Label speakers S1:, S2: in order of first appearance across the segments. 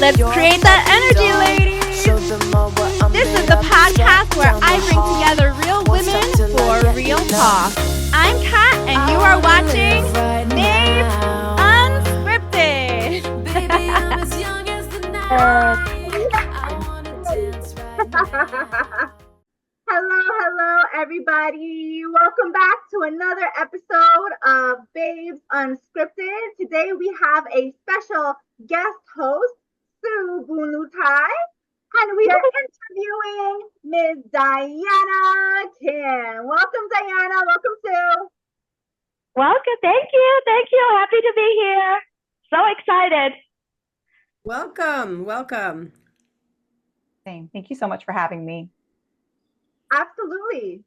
S1: Let's create that energy, ladies! This is the podcast where I bring together real women for real talk. I'm Kat, and you are watching Babes Unscripted.
S2: Hello, everybody. Welcome back to another episode of Babes Unscripted. Today we have a special guest host, Sou Bounlutay, and we are interviewing Ms. Diana Kim. Welcome, Diana. Welcome, Sue.
S3: Welcome. Thank you. Happy to be here. So excited.
S4: Welcome.
S3: Thank you so much for having me.
S2: Absolutely.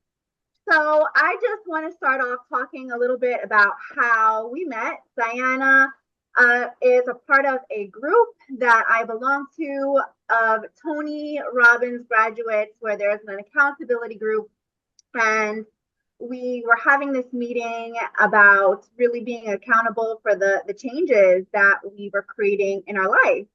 S2: So I just want to start off talking a little bit about how we met. Diana is a part of a group that I belong to of Tony Robbins graduates, where there's an accountability group. And we were having this meeting about really being accountable for the changes that we were creating in our life.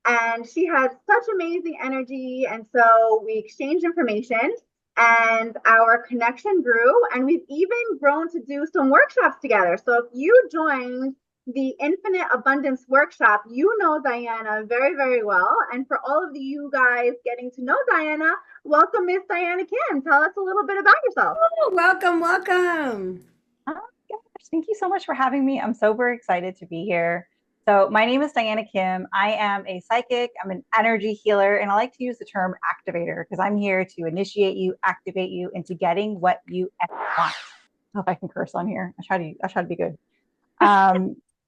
S2: And she had such amazing energy. And so we exchanged information and our connection grew, and we've even grown to do some workshops together. So if you joined the Infinite Abundance Workshop, you know Diana very, very well. And for all of you guys getting to know Diana, welcome, Miss Diana Kim. Tell us a little bit about yourself.
S4: Oh, welcome.
S3: Oh, gosh, thank you so much for having me. I'm super excited to be here. So my name is Diana Kim. I am a psychic. I'm an energy healer, and I like to use the term activator because I'm here to initiate you, activate you into getting what you want. I hope I can curse on here. I try to be good.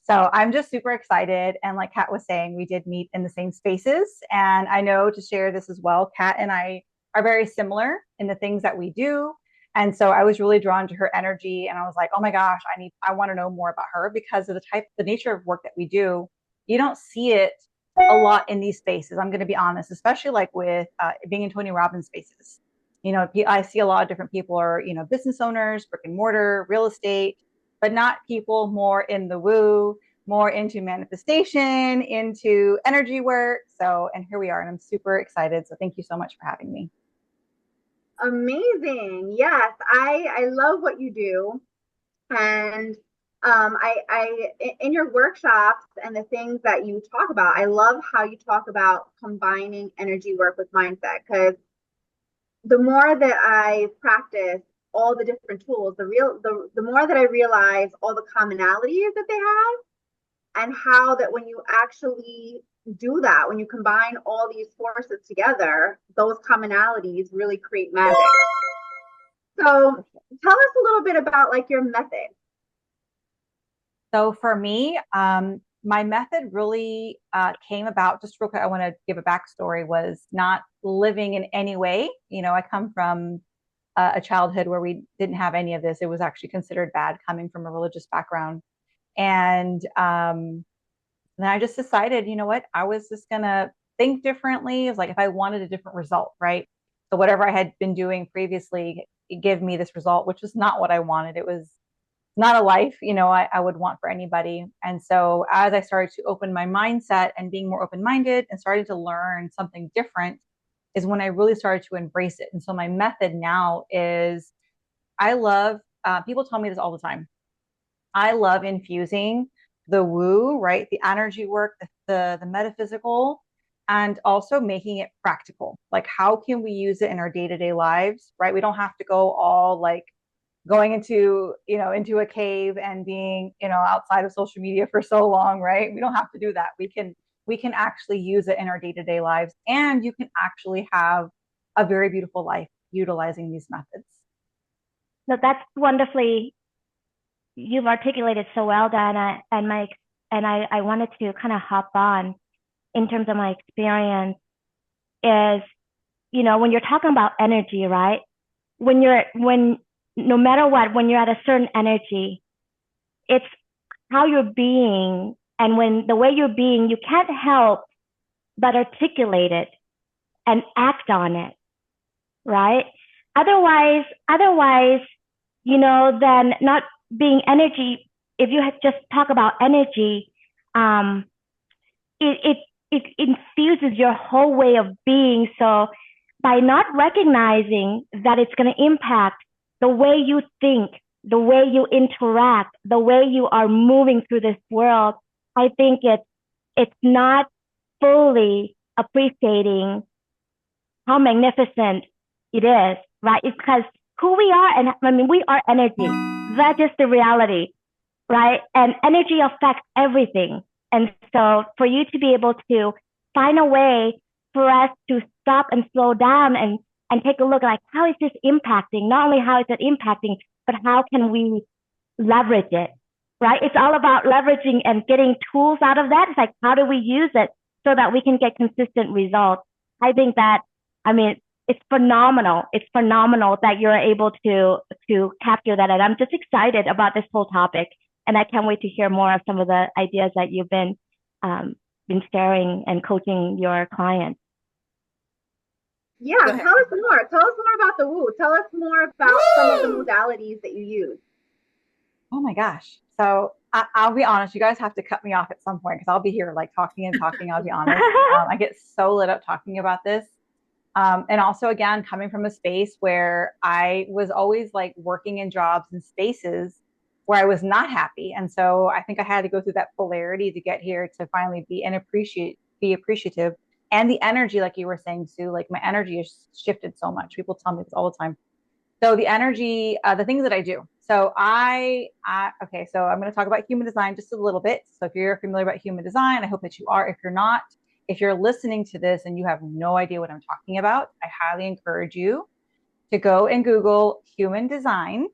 S3: So I'm just super excited. And like Kat was saying, we did meet in the same spaces. And I know, to share this as well, Kat and I are very similar in the things that we do. And so I was really drawn to her energy, and I was like, oh my gosh, I want to know more about her, because of the nature of work that we do. You don't see it a lot in these spaces. I'm going to be honest, especially like with being in Tony Robbins spaces. You know, I see a lot of different people are, business owners, brick and mortar, real estate, but not people more in the woo, more into manifestation, into energy work. So, and here we are, and I'm super excited. So thank you so much for having me.
S2: Amazing. Yes, I love what you do. And I in your workshops and the things that you talk about, I love how you talk about combining energy work with mindset, because the more that I practice all the different tools, the more that I realize all the commonalities that they have, and how that when you actually do that, when you combine all these forces together, those commonalities really create magic. So tell us a little bit about like your method.
S3: So for me, my method really came about, just real quick, I want to give a backstory, was not living in any way. I come from a childhood where we didn't have any of this. It was actually considered bad coming from a religious background. And then I just decided, you know what, I was just going to think differently. It was like, if I wanted a different result, right? So whatever I had been doing previously, it gave me this result, which was not what I wanted. It was not a life, I would want for anybody. And so as I started to open my mindset and being more open-minded and starting to learn something different, is when I really started to embrace it. And so my method now is, I love, people tell me this all the time, I love infusing the woo, right? The energy work, the metaphysical, and also making it practical. Like, how can we use it in our day-to-day lives, right? We don't have to go all like going into a cave and being, outside of social media for so long, right? We don't have to do that. We can actually use it in our day-to-day lives, and you can actually have a very beautiful life utilizing these methods.
S5: So that's wonderfully, you've articulated so well, Diana, and I wanted to kind of hop on in terms of my experience is, when you're talking about energy, right? No matter what, when you're at a certain energy, it's how you're being. And when the way you're being, you can't help but articulate it and act on it, right? Otherwise, then not being energy, if you just talk about energy, it infuses your whole way of being. So by not recognizing that it's going to impact the way you think, the way you interact, the way you are moving through this world, I think it's not fully appreciating how magnificent it is, right? It's because who we are, and I mean, we are energy. That's just the reality, right? And energy affects everything. And so for you to be able to find a way for us to stop and slow down and take a look like, how is this impacting? Not only how is it impacting, but how can we leverage it, right? It's all about leveraging and getting tools out of that. It's like, how do we use it so that we can get consistent results? I think that, I mean, it's phenomenal. It's phenomenal that you're able to capture that. And I'm just excited about this whole topic. And I can't wait to hear more of some of the ideas that you've been sharing and coaching your clients.
S2: Yeah, tell us more. Tell us more about the woo. Tell us more about some of the modalities that you use.
S3: Oh my gosh. So I'll be honest, you guys have to cut me off at some point because I'll be here like talking and talking. I'll be honest. I get so lit up talking about this. And also, again, coming from a space where I was always like working in jobs and spaces where I was not happy. And so I think I had to go through that polarity to get here to finally be appreciative. And the energy, like you were saying, Sue, like my energy has shifted so much. People tell me this all the time. So the energy, the things that I do. So okay, so I'm going to talk about human design just a little bit. So if you're familiar about human design, I hope that you are. If you're not, if you're listening to this and you have no idea what I'm talking about, I highly encourage you to go and Google human design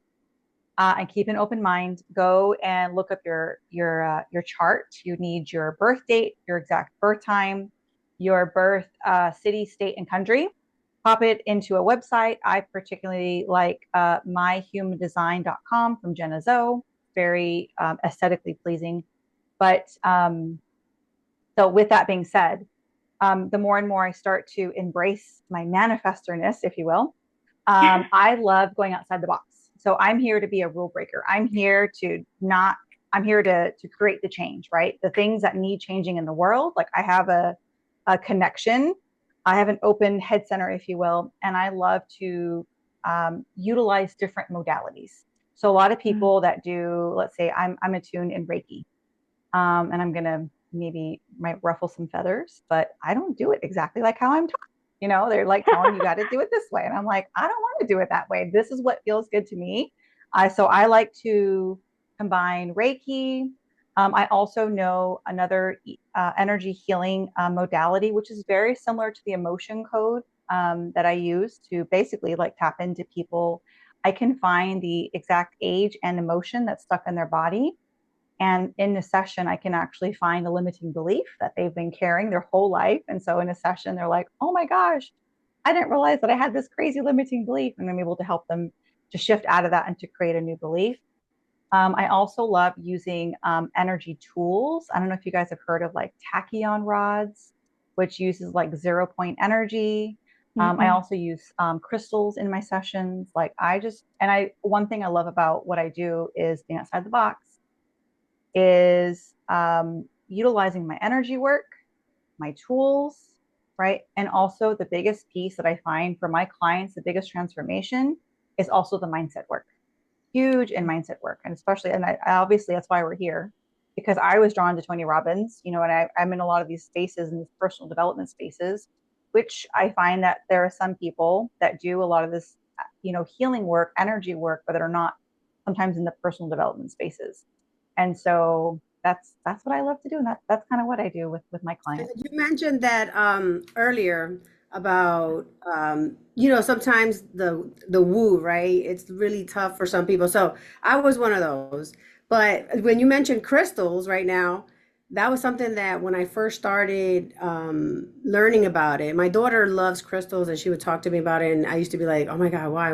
S3: and keep an open mind. Go and look up your chart. You need your birth date, your exact birth time, your birth city, state, and country. Pop it into a website. I particularly like myhumandesign.com from Jenna Zoe. Very aesthetically pleasing. But so with that being said, the more and more I start to embrace my manifestorness, if you will, I love going outside the box. So I'm here to be a rule breaker. I'm here to create the change, right? The things that need changing in the world. Like I have a connection. I have an open head center, if you will, and I love to utilize different modalities. So a lot of people that do, let's say I'm attuned in Reiki, and I'm going to might ruffle some feathers, but I don't do it exactly like how I'm taught. You know, they're like telling you got to do it this way. And I'm like, I don't want to do it that way. This is what feels good to me. So I like to combine Reiki. I also know another energy healing modality, which is very similar to the emotion code that I use to basically like tap into people. I can find the exact age and emotion that's stuck in their body. And in the session, I can actually find a limiting belief that they've been carrying their whole life. And so in a session, they're like, oh my gosh, I didn't realize that I had this crazy limiting belief. And I'm able to help them to shift out of that and to create a new belief. I also love using energy tools. I don't know if you guys have heard of like tachyon rods, which uses like 0 point energy. I also use crystals in my sessions. One thing I love about what I do is being outside the box is utilizing my energy work, my tools, right? And also the biggest piece that I find for my clients, the biggest transformation is also the mindset work. Huge in mindset work. And especially, and I obviously that's why we're here, because I was drawn to Tony Robbins, you know, and I'm in a lot of these spaces and these personal development spaces, which I find that there are some people that do a lot of this, you know, healing work, energy work, but that are not sometimes in the personal development spaces. And so that's what I love to do. And that's kind of what I do with my clients.
S4: You mentioned that earlier about, you know, sometimes the woo, right? It's really tough for some people. So I was one of those. But when you mentioned crystals right now, that was something that when I first started learning about it, my daughter loves crystals and she would talk to me about it. And I used to be like, oh my God, why?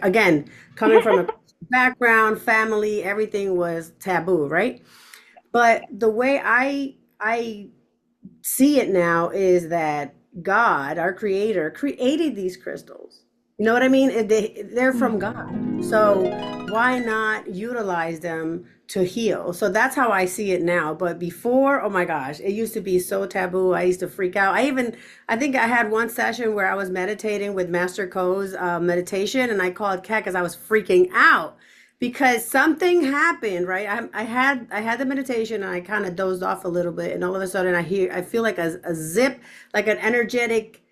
S4: Again, coming from a background, family, everything was taboo, right? But the way I see it now is that God, our creator, created these crystals You know what I mean? They're from God. So why not utilize them to heal? So that's how I see it now. But before, oh my gosh, it used to be so taboo. I used to freak out. I think I had one session where I was meditating with Master Ko's meditation, and I called Kat because I was freaking out because something happened, right? I had the meditation and I kind of dozed off a little bit, and all of a sudden I feel like a zip, like an energetic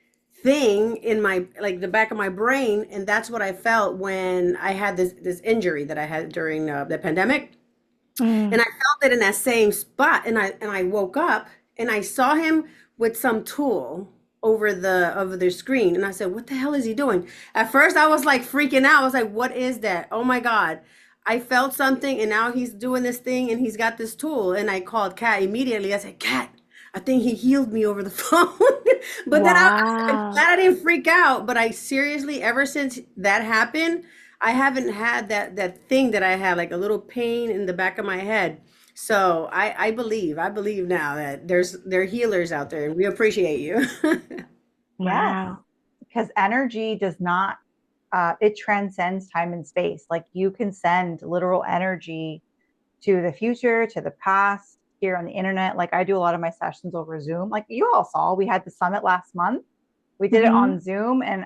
S4: thing in my, like, the back of my brain, and that's what I felt when I had this injury that I had during the pandemic, and I felt it in that same spot, and I woke up and I saw him with some tool over the screen, and I said, what the hell is he doing? At first I was like freaking out. I was like, what is that? Oh my God. I felt something, and now he's doing this thing and he's got this tool, and I called Kat immediately. I said, Kat, I think he healed me over the phone. But then I'm
S5: Wow.
S4: glad I didn't freak out. But I seriously, ever since that happened, I haven't had that thing that I had, like a little pain in the back of my head. So I believe now that there are healers out there, and we appreciate you.
S3: Yes,
S5: Wow.
S3: because energy does not, it transcends time and space. Like you can send literal energy to the future, to the past, here on the internet. Like I do a lot of my sessions over Zoom. Like you all saw, we had the summit last month. We did it
S5: Mm-hmm.
S3: on Zoom, and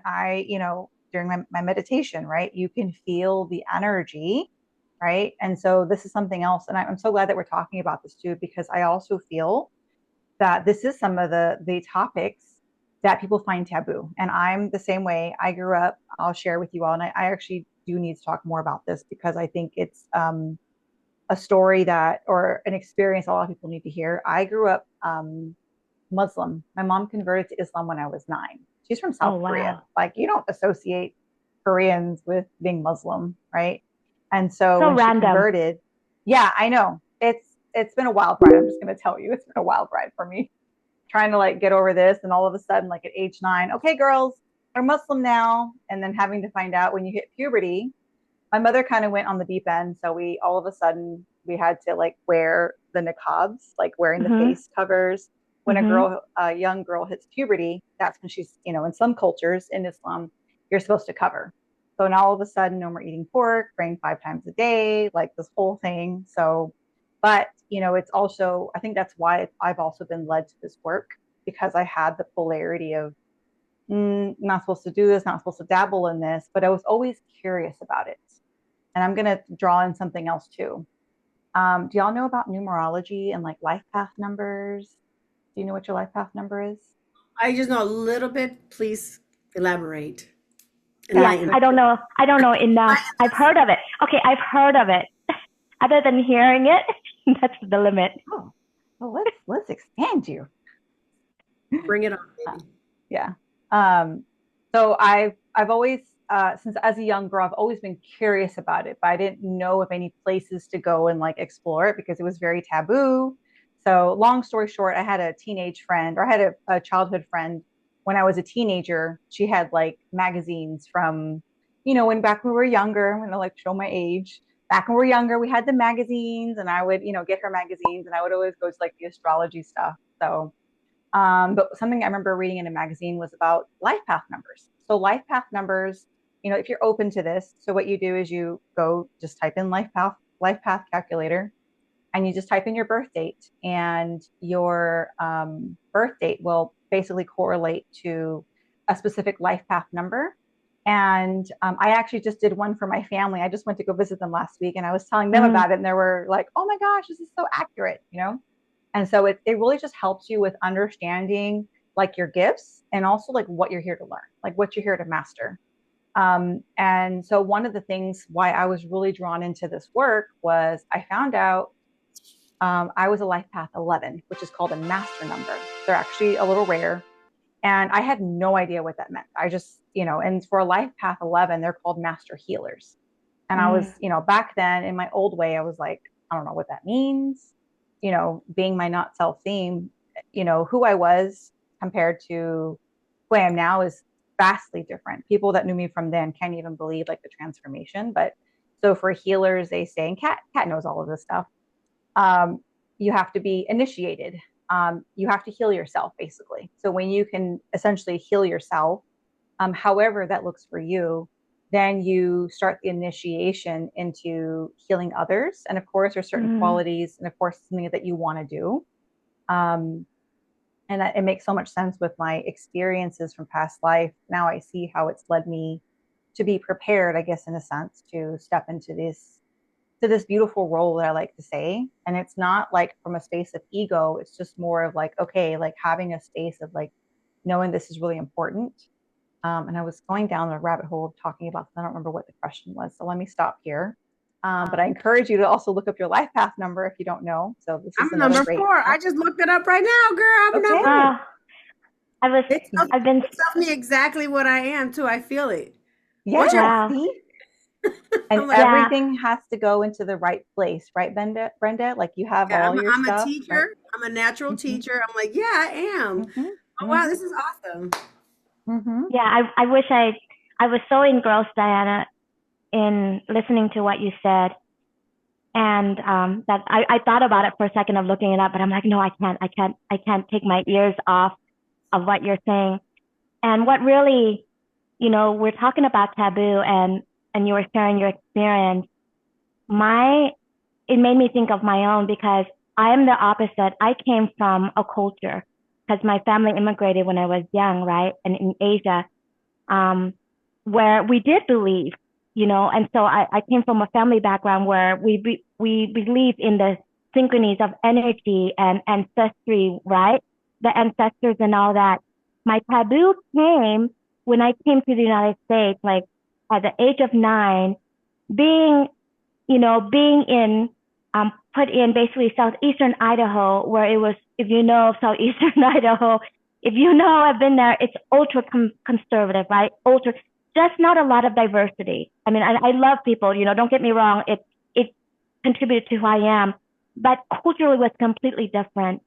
S3: during my meditation, right? You can feel the energy, right? And so this is something else. And I'm so glad that we're talking about this too, because I also feel that this is some of the topics that people find taboo. And I'm the same way. I grew up, I'll share with you all, and I actually do need to talk more about this because I think it's a story that, or an experience a lot of people need to hear. I grew up Muslim. My mom converted to Islam when I was 9. She's from
S5: Oh,
S3: South Korea.
S5: wow.
S3: Like you don't associate Koreans with being Muslim, right? And so
S5: So
S3: when she
S5: random.
S3: converted, yeah, I know it's been a wild ride. I'm just going to tell you, it's been a wild ride for me trying to like get over this, and all of a sudden, like at age 9, okay, girls are Muslim now, and then having to find out when you hit puberty. My mother kind of went on the deep end, so we all of a sudden we had to like wear the niqabs, like wearing the
S5: Mm-hmm.
S3: face covers. When
S5: Mm-hmm.
S3: a young girl hits puberty, that's when she's, in some cultures in Islam, you're supposed to cover. So now all of a sudden, no more eating pork, praying 5 times a day, like this whole thing. So, but it's also, I think that's why I've also been led to this work, because I had the polarity of not supposed to do this, not supposed to dabble in this, but I was always curious about it. And I'm going to draw in something else too. Do y'all know about numerology and like life path numbers? Do you know what your life path number is?
S4: I just know a little bit. Please elaborate.
S5: Yeah,
S3: Yeah.
S4: Enlighten.
S5: I don't know enough. I've heard of it. Okay, I've heard of it. Other than hearing it, that's the limit.
S3: Oh, well, let's expand you.
S4: Bring it on,
S3: Uh,
S4: baby.
S3: yeah. So I've always since as a young girl, I've always been curious about it, but I didn't know of any places to go and like explore it because it was very taboo. So long story short, I had a teenage friend, or I had a childhood friend when I was a teenager. She had like magazines from, when back when we were younger. I'm gonna like show my age. Back when we were younger, we had the magazines, and I would, get her magazines, and I would always go to like the astrology stuff. So but something I remember reading in a magazine was about life path numbers. So life path numbers, if you're open to this, so what you do is you go just type in life path calculator, and you just type in your birth date, and your birth date will basically correlate to a specific life path number. And I actually just did one for my family. I just went to go visit them last week, and I was telling them
S5: Mm.
S3: about it, and they were like, "Oh my gosh, this is so accurate." And so it really just helps you with understanding like your gifts, and also like what you're here to learn, like what you're here to master. And so one of the things why I was really drawn into this work was I found out I was a life path 11, which is called a master number. They're actually a little rare. And I had no idea what that meant. I just, and for a life path 11, they're called master healers. And I was,
S5: Mm.
S3: back then in my old way, I was like, I don't know what that means. Being my not self theme, who I was compared to who I am now is vastly different. People that knew me from then can't even believe like the transformation. But so for healers, they say, and Kat knows all of this stuff. Um, you have to be initiated. You have to heal yourself, basically. So when you can essentially heal yourself, however that looks for you, then you start the initiation into healing others. And of course, there's certain qualities, and of course, something that you want to do. And it makes so much sense with my experiences from past life. Now I see how it's led me to be prepared, I guess, in a sense, to step into this beautiful role that I like to say. And it's not like from a space of ego. It's just more of like, okay, like having a space of like knowing this is really important. And I was going down the rabbit hole of talking about, I don't remember what the question was. So let me stop here. But I encourage you to also look up your life path number if you don't know. So this is
S4: I'm number 4. I just looked it up right now, girl. I'm number.
S5: I've been
S4: telling me exactly what I am too. I feel it.
S3: Yeah. See? And everything has to go into the right place, right, Brenda? Like you have all your
S4: stuff.
S3: I'm
S4: a teacher. Right? I'm a natural teacher. I'm like, yeah, I am. Oh, wow, this is awesome.
S5: Yeah, I wish I was so engrossed, Diana, in listening to what you said. And that I thought about it for a second of looking it up, but I'm like, no, I can't take my ears off of what you're saying. And what really, we're talking about taboo, and you were sharing your experience. It made me think of my own, because I am the opposite. I came from a culture, because my family immigrated when I was young, right? And in Asia, where we did believe, and so I came from a family background where we believe in the synchronies of energy and ancestry, right? The ancestors and all that. My taboo came when I came to the United States, like at the age of 9, being put in basically southeastern Idaho, where it was, if you know southeastern Idaho, if you know, I've been there, it's ultra conservative, right? Just not a lot of diversity. I mean, I love people, don't get me wrong. It contributed to who I am, but culturally was completely different.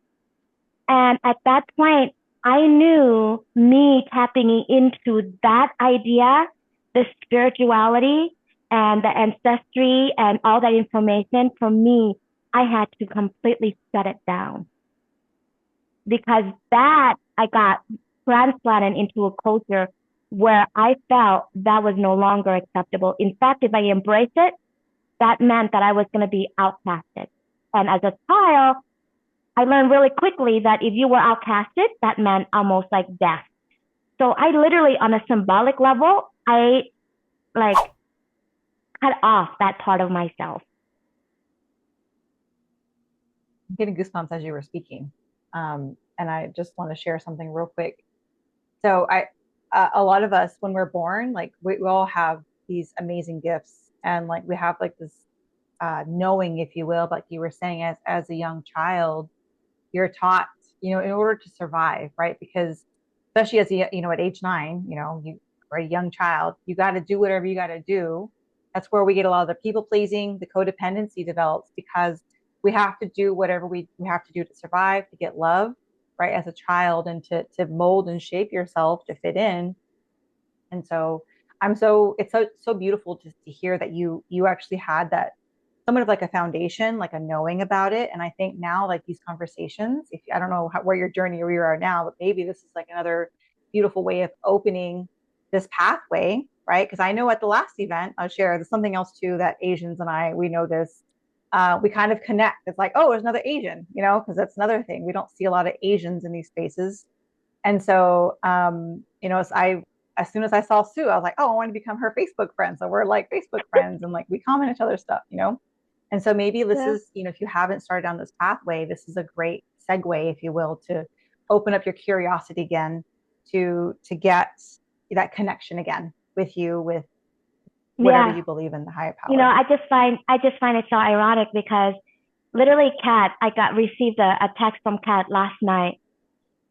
S5: And at that point, I knew me tapping into that idea, the spirituality and the ancestry and all that information, for me, I had to completely shut it down. Because that I got transplanted into a culture where I felt that was no longer acceptable. In fact, if I embraced it, that meant that I was going to be outcasted. And as a child, I learned really quickly that if you were outcasted, that meant almost like death. So I literally, on a symbolic level, I like cut off that part of myself.
S3: I'm getting goosebumps as you were speaking. And I just want to share something real quick. So a lot of us, when we're born, like we all have these amazing gifts, and like we have like this knowing, if you will, like you were saying, as a young child, you're taught, in order to survive, right? Because especially as at age 9, you are a young child, you got to do whatever you got to do. That's where we get a lot of the people pleasing, the codependency develops, because we have to do whatever we have to do to survive, to get love, right, as a child, and to mold and shape yourself to fit in. And so it's so beautiful to hear that you actually had that somewhat of like a foundation, like a knowing about it. And I think now, like these conversations, I don't know where your journey or where you are now, but maybe this is like another beautiful way of opening this pathway, right? Because I know at the last event, I'll share, there's something else too that Asians and we know this. We kind of connect. It's like, oh, there's another Asian, because that's another thing. We don't see a lot of Asians in these spaces. And so, as soon as I saw Sue, I was like, oh, I want to become her Facebook friend. So we're like Facebook friends, and like we comment each other's stuff, And so maybe this is, if you haven't started down this pathway, this is a great segue, if you will, to open up your curiosity again, to get that connection again with whatever you believe in, the higher power.
S5: I just find it so ironic, because literally Kat, I received a text from Kat last night.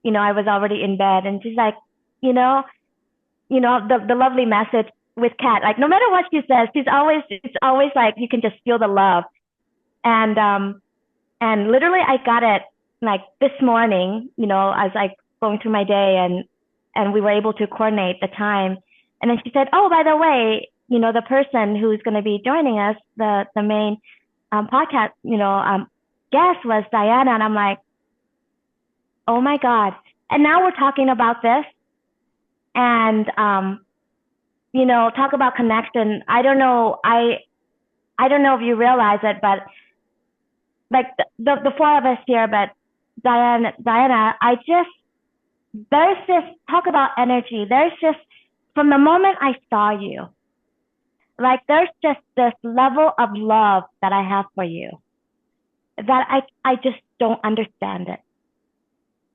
S5: I was already in bed, and she's like, the lovely message with Kat, like no matter what she says, it's always like you can just feel the love. And literally I got it like this morning, as I going through my day, and we were able to coordinate the time. And then she said, oh, by the way, the person who's going to be joining us, the main podcast, guest was Diana. And I'm like, oh my God. And now we're talking about this. And talk about connection. I don't know if you realize it, but like the four of us here, but Diana, there's just, talk about energy. There's just, from the moment I saw you, like there's just this level of love that I have for you that I just don't understand it.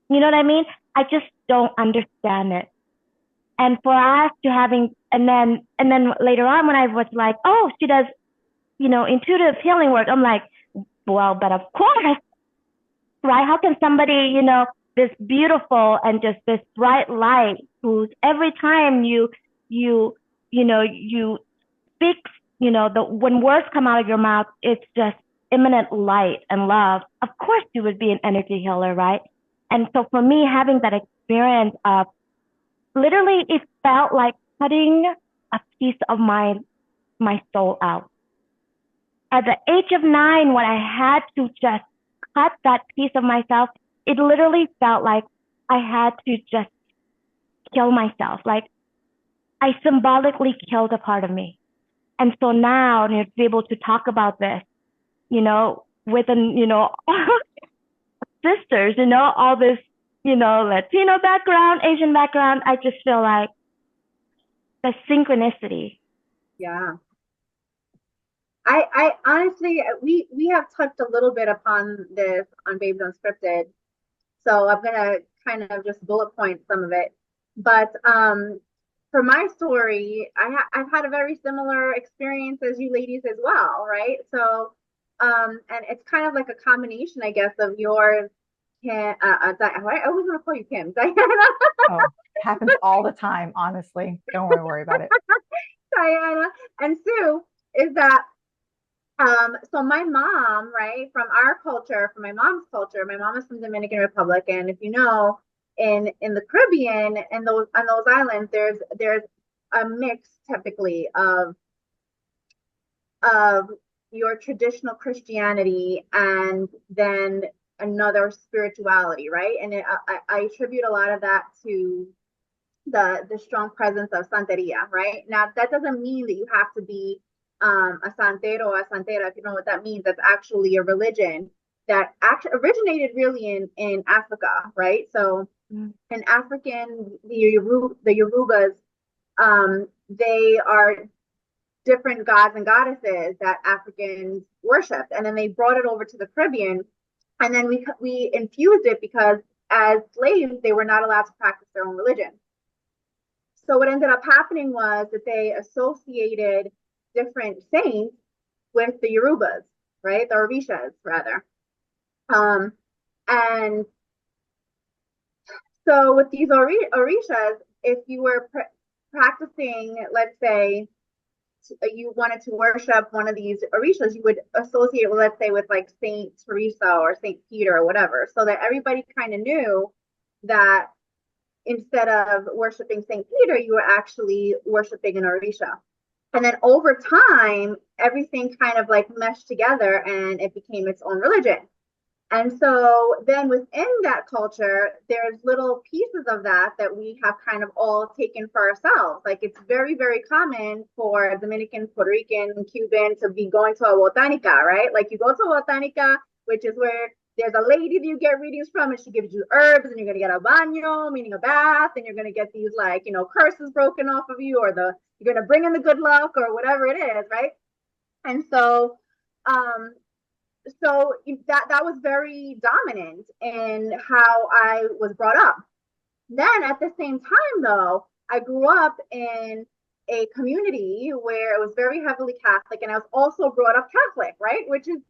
S5: You know what I mean? I just don't understand it. And for us to and then later on when I was like, oh, she does, intuitive healing work, I'm like, well, but of course, right? How can somebody, this beautiful and just this bright light, who's every time you speak, when words come out of your mouth, it's just imminent light and love. Of course, you would be an energy healer, right? And so for me, having that experience of literally, it felt like cutting a piece of my soul out. At the age of 9, when I had to just cut that piece of myself, it literally felt like I had to just kill myself. Like I symbolically killed a part of me. And so now to be able to talk about this, within, sisters, all this, Latino background, Asian background, I just feel like the synchronicity.
S2: Yeah. I honestly, we have touched a little bit upon this on Babes Unscripted, so I'm gonna kind of just bullet point some of it. But for my story, I've had a very similar experience as you ladies as well, right? So and it's kind of like a combination, I guess, of yours. I always want to call you Kim, Diana.
S3: Oh, happens all the time, honestly. Don't worry about it.
S2: Diana and Sue, is that so my mom, right, from our culture, from my mom's culture, my mom is from Dominican Republic, and if you know, in the Caribbean and on those islands, there's a mix typically of your traditional Christianity and then another spirituality, right? And I attribute a lot of that to the strong presence of Santeria, right? Now that doesn't mean that you have to be a santero or a santera, if you know what that means. That's actually a religion that actually originated really in Africa, right? So in African, the Yorubas, they are different gods and goddesses that Africans worshipped, and then they brought it over to the Caribbean, and then we infused it because as slaves they were not allowed to practice their own religion. So what ended up happening was that they associated different saints with the Yorubas, right? The Orishas, rather. And so with these Orishas, if you were practicing, let's say, you wanted to worship one of these Orishas, you would associate, well, let's say, with like Saint Teresa or Saint Peter or whatever, so that everybody kind of knew that instead of worshiping Saint Peter, you were actually worshiping an Orisha. And then over time, everything kind of like meshed together and it became its own religion. And so then within that culture, there's little pieces of that we have kind of all taken for ourselves. Like it's very, very common for Dominican, Puerto Rican, Cuban to be going to a botanica, right? Like you go to a botanica, which is where there's a lady that you get readings from, and she gives you herbs, and you're going to get a baño, meaning a bath, and you're going to get these like, curses broken off of you, or you're going to bring in the good luck or whatever it is, right? And so, so that was very dominant in how I was brought up. Then at the same time, though, I grew up in a community where it was very heavily Catholic, and I was also brought up Catholic, right? Which is,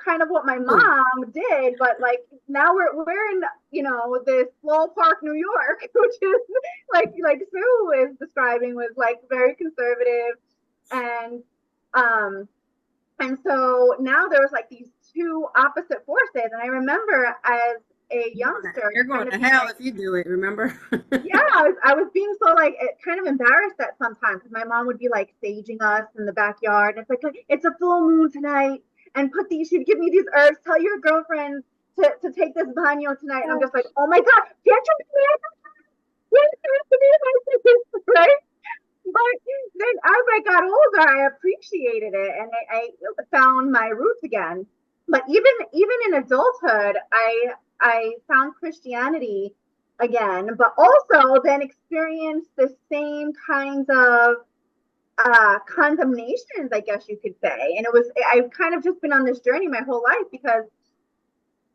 S2: kind of what my mom did, but like now we're in, this small park, New York, which is like Sue is describing, was like very conservative, and so now there was like these two opposite forces. And I remember as a youngster,
S4: you're going to hell if you do it, remember?
S2: Yeah, I was being so like kind of embarrassed at sometimes, because my mom would be like saging us in the backyard. And it's like, it's a full moon tonight, and she'd give me these herbs, tell your girlfriends to take this baño tonight. And I'm just like, oh my God, can't you I got older, I appreciated it, and I found my roots again. But even in adulthood, I found Christianity again, but also then experienced the same kinds of condemnations, I guess you could say. And I've kind of just been on this journey my whole life, because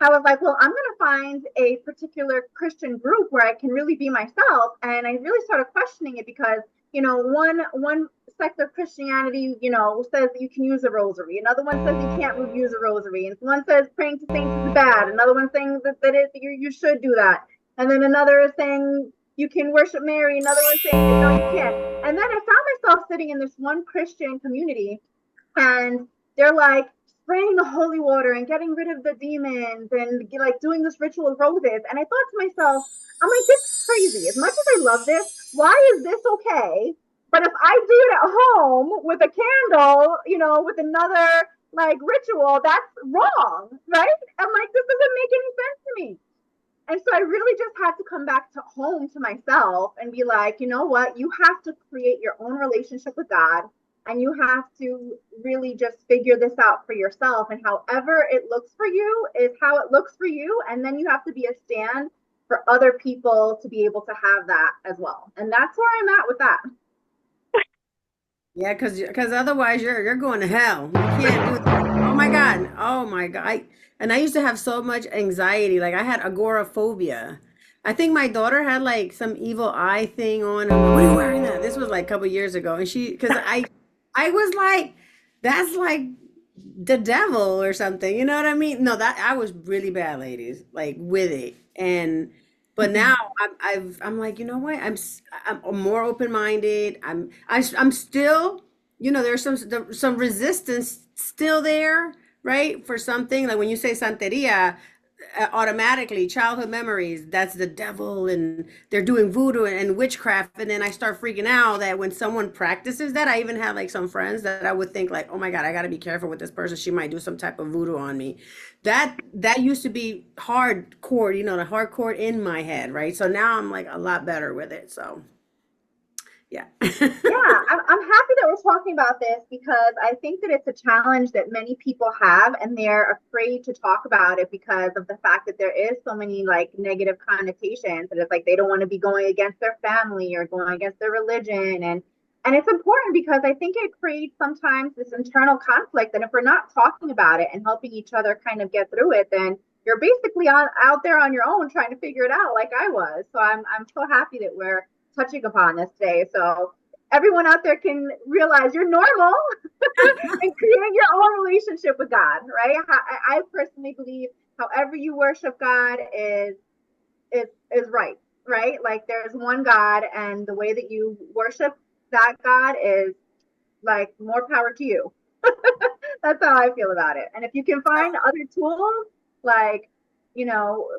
S2: I was like, well, I'm going to find a particular Christian group where I can really be myself. And I really started questioning it, because, you know, one sect of Christianity, you know, says that you can use a rosary. Another one says you can't use a rosary. And one says praying to saints is bad. Another one saying that you should do that. And then another is saying you can worship Mary. Another one saying no, you can't. And then I found myself sitting in this one Christian community, and they're like spraying the holy water and getting rid of the demons and like doing this ritual of roses. And I thought to myself, I'm like, this is crazy. As much as I love this, why is this okay? But if I do it at home with a candle, you know, with another like ritual, that's wrong, right? I'm like, this doesn't make any sense to me. And so I really just had to come back to home to myself and be like, you know what? You have to create your own relationship with God, and you have to really just figure this out for yourself. And however it looks for you is how it looks for you. And then you have to be a stand for other people to be able to have that as well. And that's where I'm at with that.
S4: Yeah, because otherwise you're going to hell. You can't do that. Oh my God. Oh my God. And I used to have so much anxiety. Like I had agoraphobia. I think my daughter had like some evil eye thing on. I'm like, what are you wearing that? This was like a couple years ago. And because I was like, that's like the devil or something. You know what I mean? No, that I was really bad, ladies, like with it. But now I'm like, you know what? I'm more open-minded. I'm still, you know, there's some resistance still there, right? For something like when you say Santeria, automatically childhood memories, that's the devil and they're doing voodoo and witchcraft. And then I start freaking out that when someone practices that, I even had like some friends that I would think like, oh my God, I got to be careful with this person. She might do some type of voodoo on me. That used to be hardcore, you know, the hardcore in my head, right? So now I'm like a lot better with it. So yeah.
S2: Yeah, I'm happy that we're talking about this, because I think that it's a challenge that many people have, and they're afraid to talk about it because of the fact that there is so many like negative connotations, and it's like they don't want to be going against their family or going against their religion. And it's important because I think it creates sometimes this internal conflict. And if we're not talking about it and helping each other kind of get through it, then you're basically out there on your own trying to figure it out like I was. So I'm so happy that we're touching upon this today, so everyone out there can realize you're normal and create your own relationship with God, right? I personally believe however you worship God is right? Like there's one God, and the way that you worship that God is like more power to you. That's how I feel about it. And if you can find other tools like, you know,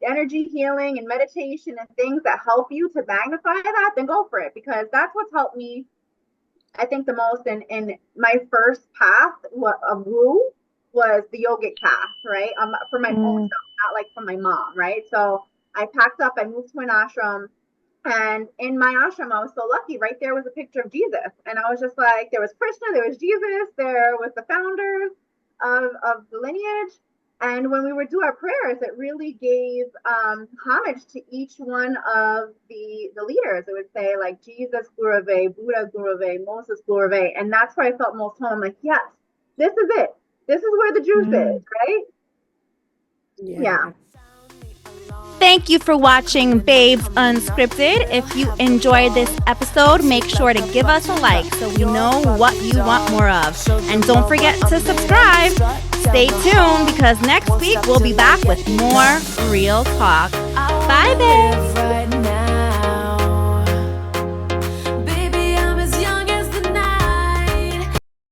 S2: energy healing and meditation and things that help you to magnify that, then go for it, because that's what's helped me, I think, the most in my first path of woo was the yogic path, right? For my own self, not like from my mom, right? So I packed up, I moved to an ashram, and in my ashram, I was so lucky. Right there was a picture of Jesus, and I was just like, there was Krishna, there was Jesus, there was the founders of the lineage. And when we would do our prayers, it really gave homage to each one of the leaders. It would say like Jesus Gurave, Buddha Gurave, Moses Gurave. And that's where I felt most home. I'm like, yes, this is it. This is where the juice is, right? Yeah.
S1: Thank you for watching Babes Unscripted. If you enjoyed this episode, make sure to give us a like so we know what you want more of. And don't forget to subscribe. Stay tuned, because next week we'll be back with more real talk. Bye, babes.